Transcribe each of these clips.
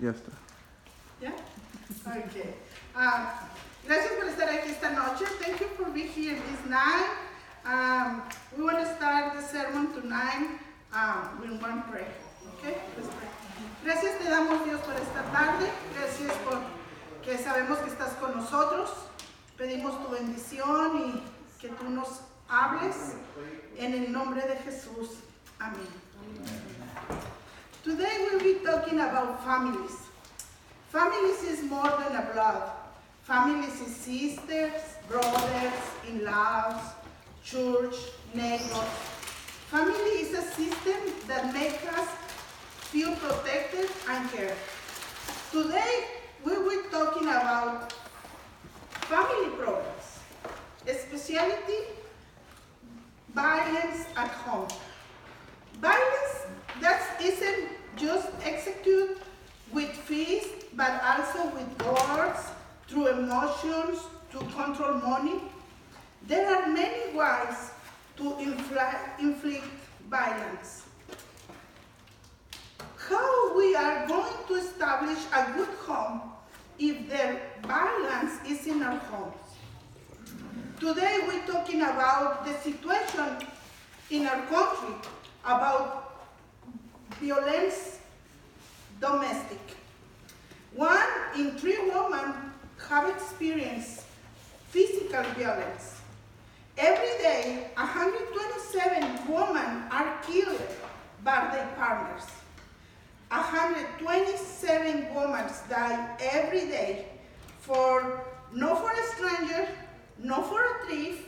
Ya está. ¿Ya? Okay. Gracias por estar aquí esta noche. Thank you for being here this night. We want to start the sermon tonight with one prayer. Okay? Let's pray. Gracias te damos, Dios, por esta tarde. Gracias por que sabemos que estás con nosotros. Pedimos tu bendición y que tú nos hables en el nombre de Jesús. Amén. Today we'll be talking about families. Families is more than a blood. Families is sisters, brothers, in-laws, church, neighbors. Family is a system that makes us feel protected and cared. Today we will be talking about family problems, especially violence at home. Violence that isn't just executed with fists, but also with words, through emotions, to control money. There are many ways to inflict violence. How we are going to establish a good home if the violence is in our homes? Today we're talking about the situation in our country, about violence domestic. 1 in 3 women have experienced physical violence. Every day, 127 women are killed by their partners. 127 women die every day not for a stranger, not for a thief,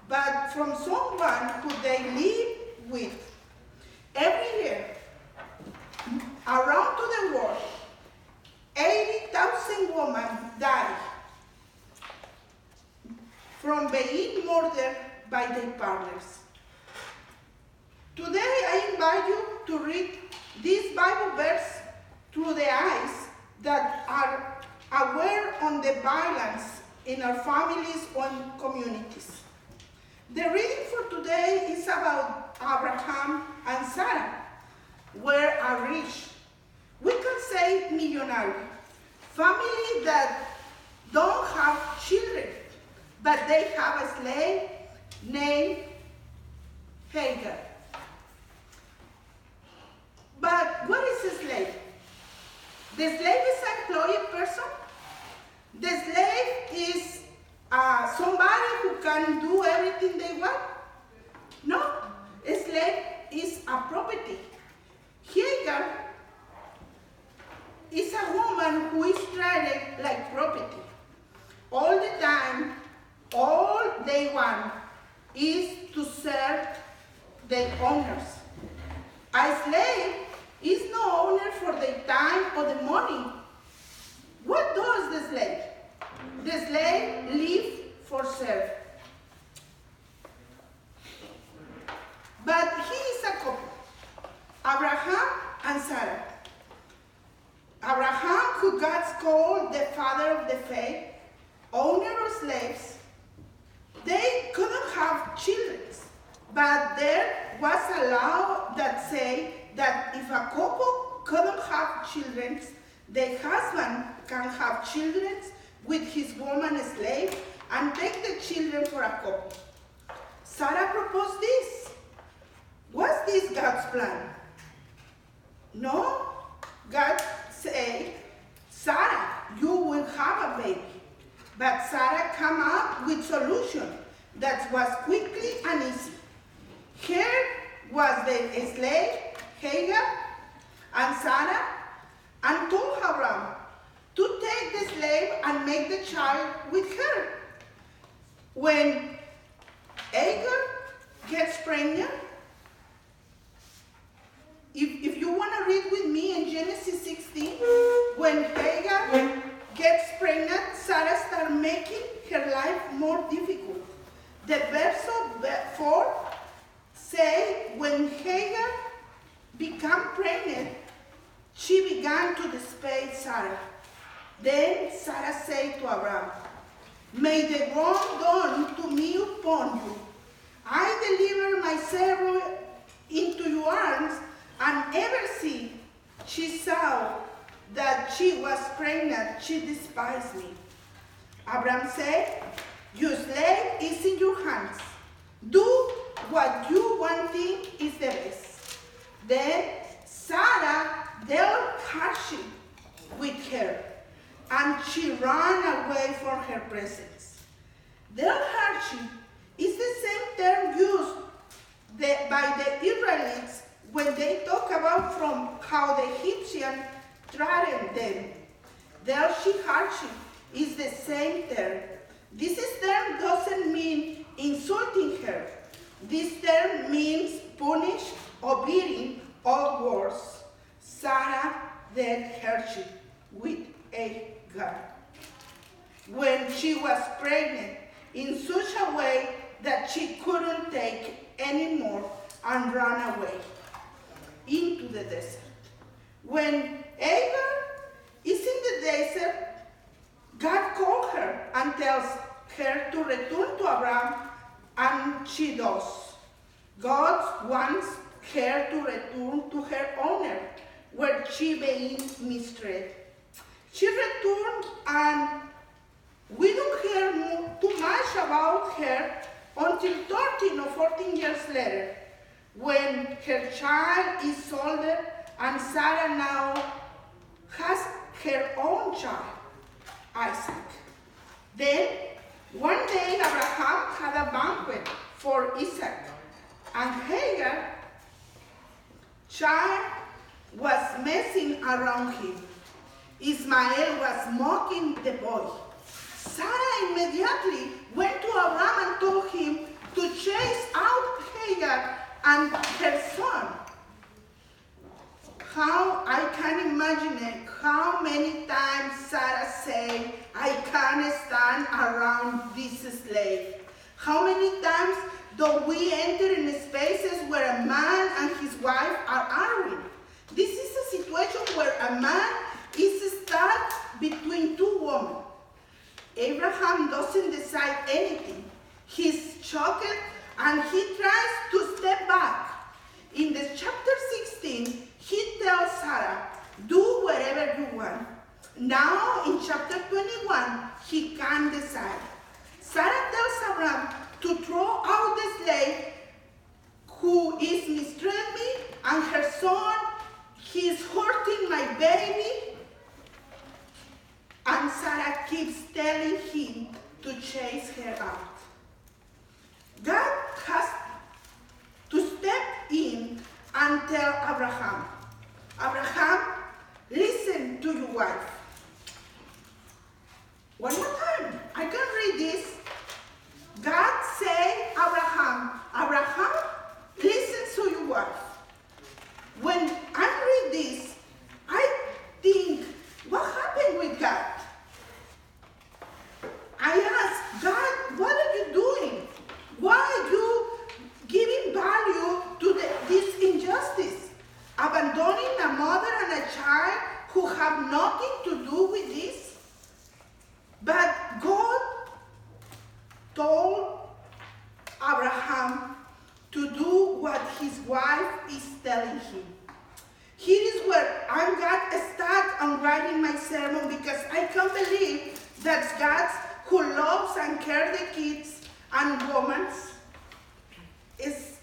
but from someone who they live with. Every year, around to the world, 80,000 women die from being murdered by their partners. Today, I invite you to read this Bible verse through the eyes that are aware on the violence in our families and communities. The reading for today is about Abraham and Sarah, were a rich, we can say millionaire, family that don't have children, but they have a slave named Hagar. But what is a slave? The slave is an employed person. The slave is somebody who can do everything they want. No, a slave is a property. Hagar is a woman who is treated like property. All the time, all they want is to serve their owners. A slave is no owner for the time or the money. What does the slave? The slave lives for serve. But he is a couple, Abraham and Sarah. Abraham, who God called the father of the faith, owner of slaves, they couldn't have children. But there was a law that said that if a couple couldn't have children, the husband can have children with his woman slave and take the children for a couple. Sarah proposed this. Was this God's plan? No. God said, Sarah, you will have a baby. But Sarah came up with solution that was quickly and easy. Here was the slave, Hagar, and Sarah, and told Abraham to take the slave and make the child with her. When Hagar gets pregnant, if you want to read with me in Genesis 16, when Hagar gets pregnant, Sarah starts making her life more difficult. The verse 4 say when Hagar became pregnant, she began to despise Sarah. Then Sarah said to Abraham, may the wrong done to me upon you. I deliver my servant into your arms, and ever since she saw that she was pregnant, she despised me. Abraham said, your slave is in your hands. Do what you one think is the best. Then Sarah dealt harshly with her, and she ran away from her presence. Dealt harshly is the same term used by the Israelites when they talk about from how the Egyptians treated them. Dealt harshly is the same term. This term doesn't mean insulting her. This term means punish or beating or worse. Sarah dealt harshly with Hagar when she was pregnant in such a way that she couldn't take anymore and ran away into the desert. When Hagar is in the desert, God calls her and tells her to return to Abraham, and she does. God wants her to return to her owner, where she being mistreated. She returned, and we don't hear too much about her until 13 or 14 years later, when her child is older and Sarah now has her own child, Isaac. Then, one day Abraham had a banquet for Isaac, and Hagar, child, was messing around him. Ismael was mocking the boy. Sarah immediately went to Abraham and told him to chase out Hagar and her son. How I can imagine it, how many times Sarah said, I can't stand around this slave. How many times do we enter in spaces where a man and his wife are arguing? This is a situation where a man is stuck between two women. Abraham doesn't decide anything. He's shocked and he tries to step back. In the chapter 16, he tells Sarah, do whatever you want. Now in chapter 21, he can't decide. Sarah tells Abraham to throw out the slave who is mistreating me and her son. He's hurting my baby. And Sarah keeps telling him to chase her out. God has to step in and tell Abraham, Abraham, listen to your wife. One more time, I can read this. God said, Abraham, Abraham, listen to your wife. When I read this, I think, what happened with God? I ask, God, what are you doing? Why are you giving value to this injustice? Abandoning a mother and a child who have nothing to do with this? But God told Abraham to do what his wife is telling him. Here is where I got stuck on writing my sermon, because I can't believe that God, who loves and cares the kids and women, is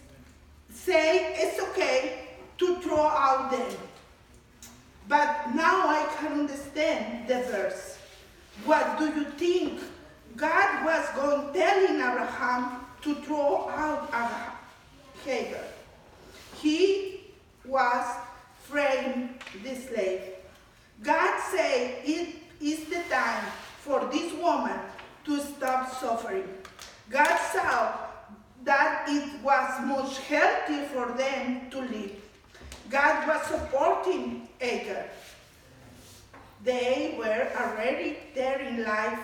say it's okay to throw out them. But now I can understand the verse. What do you think God was going telling Abraham to throw out Hagar? He was freeing the slave. God said it is the time for this woman to stop suffering. God saw that it was much healthier for them to live. God was supporting Hagar. They were already there in life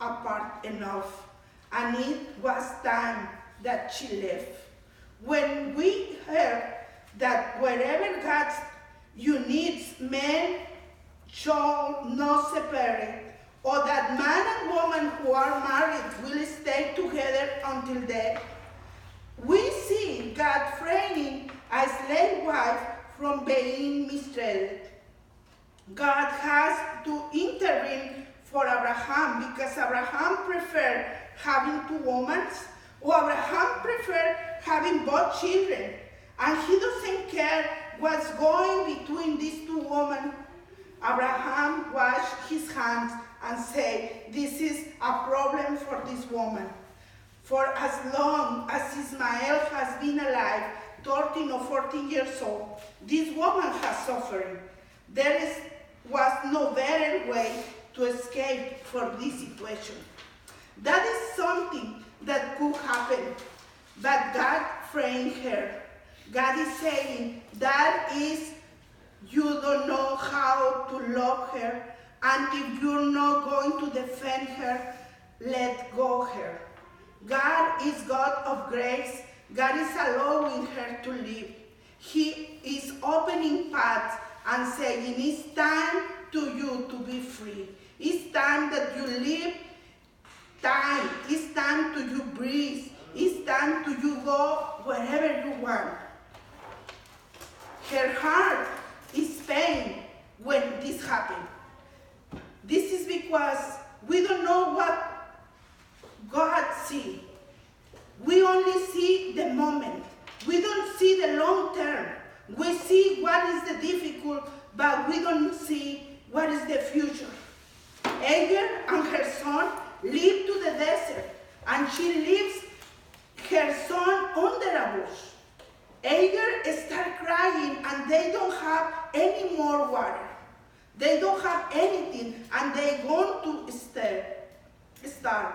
apart enough, and it was time that she left. When we heard that wherever God unites men shall not separate, or that man and woman who are married will stay together until death, we see God freeing a slave wife from being mistreated. God has to intervene for Abraham because Abraham preferred having two women, or Abraham preferred having both children, and he doesn't care what's going between these two women. Abraham washed his hands and said, "This is a problem for this woman. For as long as Ismael has been alive, 13 or 14 years old, this woman has suffered. Was no better way to escape from this situation." That is something that could happen, but God framed her. God is saying, that is, you don't know how to love her, and if you're not going to defend her, let go her. God is God of grace. God is allowing her to live. He is opening paths and saying, it's time to you to be free. It's time that you live time. It's time to you breathe. It's time to you go wherever you want. Her heart is pain when this happened. This is because we don't know what God sees. We only see the moment. We don't see the long term. We see what is the difficult, but we don't see what is the future. Hagar and her son live to the desert, and she leaves her son under a bush. Hagar starts crying, and they don't have any more water. They don't have anything, and they're going to starve.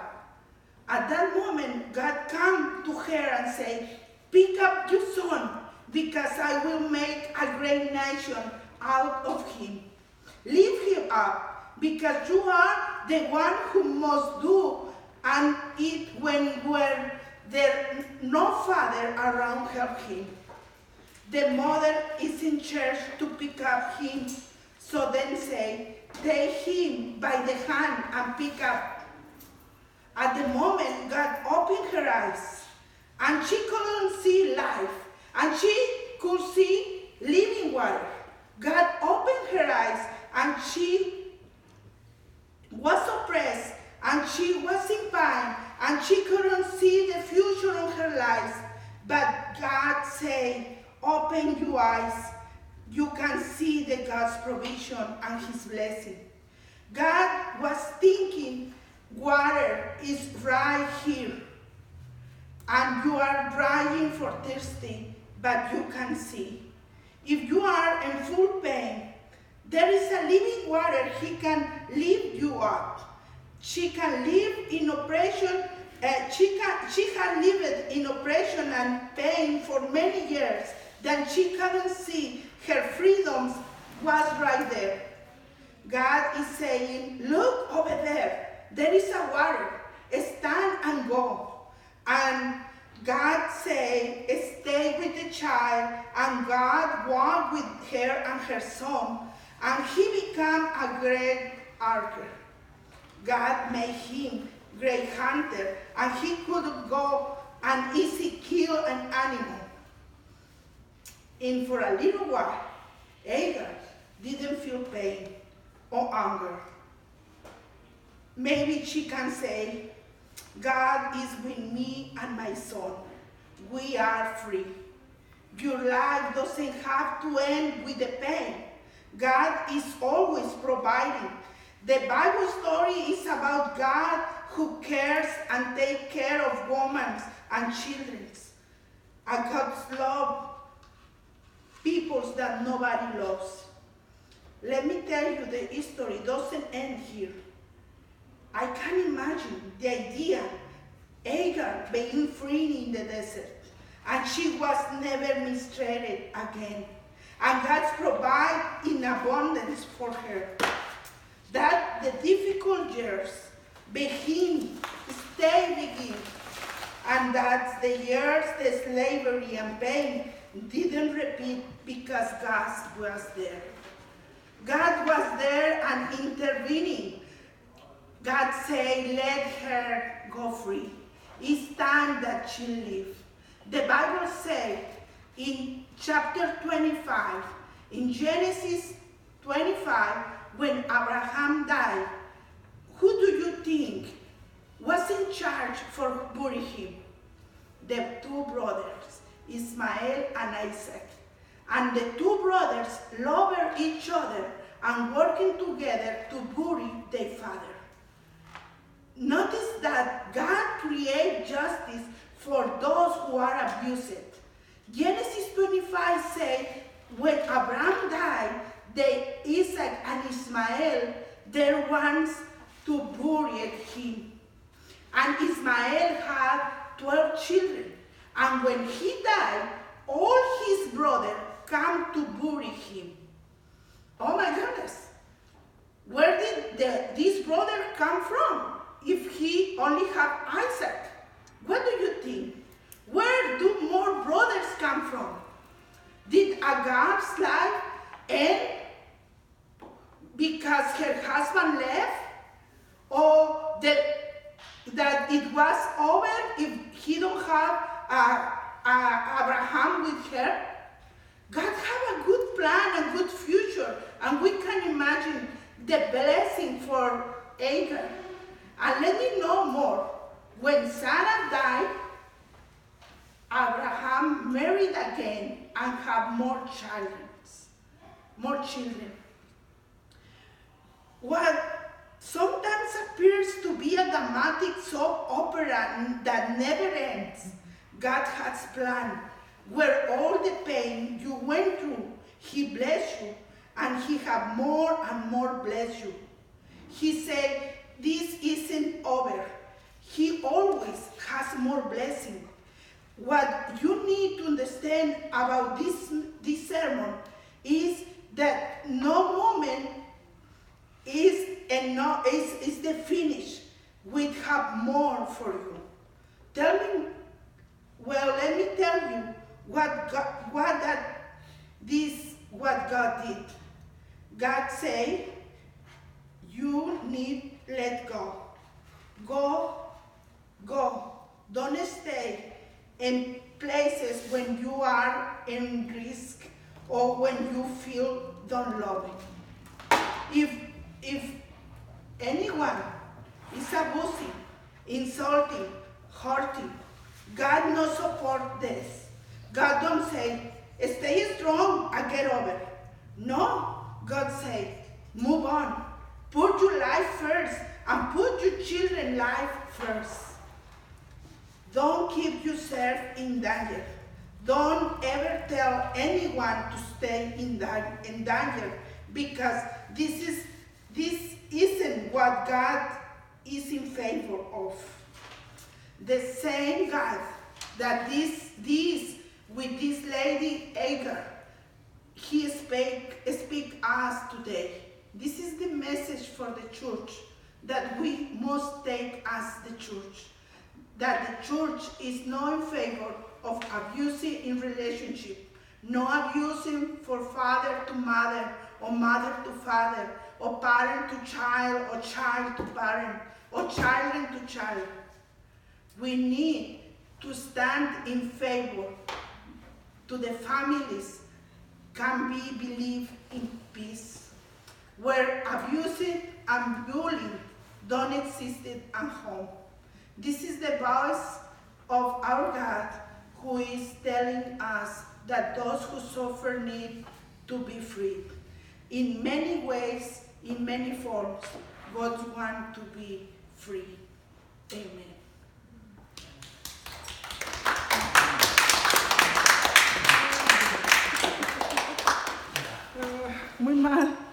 At that moment, God comes to her and says, "Pick up your son, because I will make a great nation out of him. Lift him up, because you are the one who must do and eat when there no father around help him." The mother is in charge to pick up him, so then say, "Take him by the hand and pick up." At the moment, God opened her eyes, and she couldn't see life, and she could see living water. God opened her eyes, and she was oppressed, and she was in pain, and she couldn't see the future of her life. But God said, "Open your eyes. You can see the God's provision and his blessing." God was thinking, water is right here, and you are crying for thirsty, but you can see. If you are in full pain, there is a living water. He can lift you up. She can live in oppression. She had lived in oppression and pain for many years. Then she couldn't see her freedoms was right there. God is saying, "Look over there. There is a water. Stand and go." And God said, "Stay with the child." And God walked with her and her son, and he became a great archer. God made him great hunter, and he could go and easily kill an animal. And for a little while, Hagar didn't feel pain or anger. Maybe she can say, "God is with me and my son. We are free." Your life doesn't have to end with the pain. God is always providing. The Bible story is about God who cares and takes care of women and children. And God's love people that nobody loves. Let me tell you, the history doesn't end here. I can imagine the idea, Hagar being free in the desert, and she was never mistreated again. And God provided in abundance for her. That the difficult years begin, and that the years, the slavery and pain didn't repeat because God was there. God was there and intervening. God said, "Let her go free. It's time that she live." The Bible says in chapter 25, in Genesis 25, when Abraham died, who do you think was in charge for burying him? The two brothers, Ismael and Isaac. And the two brothers loved each other and working together to bury their father. Notice that God creates justice for those who are abused. Genesis 25 says, when Abraham died, Isaac and Ismael, their ones to bury him. And Ismael had 12 children. And when he died, all his brothers came to bury him. Oh my goodness. Where did this brother come from if he only had Isaac? What do you think? Where do more brothers come from? Did Hagar's life end because her husband left? Or that it was over if he don't have Abraham with her? God have a good plan and good future, and we can imagine the blessing for Hagar. And let me know more. When Sarah died, Abraham married again and had more children. What sometimes appears to be a dramatic soap opera that never ends, God has planned, where all the pain you went through, He blessed you, and He have more and more bless you. He said, this isn't over. He always has more blessing. What you need to understand about this sermon is that no moment is the finish. We have more for you. Let me tell you what God did. God say, you need let go. Go. Don't stay in places when you are in risk or when you feel don't love it. If anyone is abusing, insulting, hurting, God no support this. God don't say, stay strong and get over it. No, God say, move on. Put your life first and put your children's life first. Don't keep yourself in danger. Don't ever tell anyone to stay in danger, because this isn't what God is in favor of. The same God that this with this lady Hagar, He speak us today. This is the message for the church that we must take as the church. That the church is not in favor of abusing in relationship, no abusing for father to mother, or mother to father, or parent to child, or child to parent, or children to child. We need to stand in favor to the families can be believed in peace, where abusing and bullying don't exist at home. This is the voice of our God, who is telling us that those who suffer need to be freed. In many ways, in many forms, God wants to be free. Amen. Muy mal.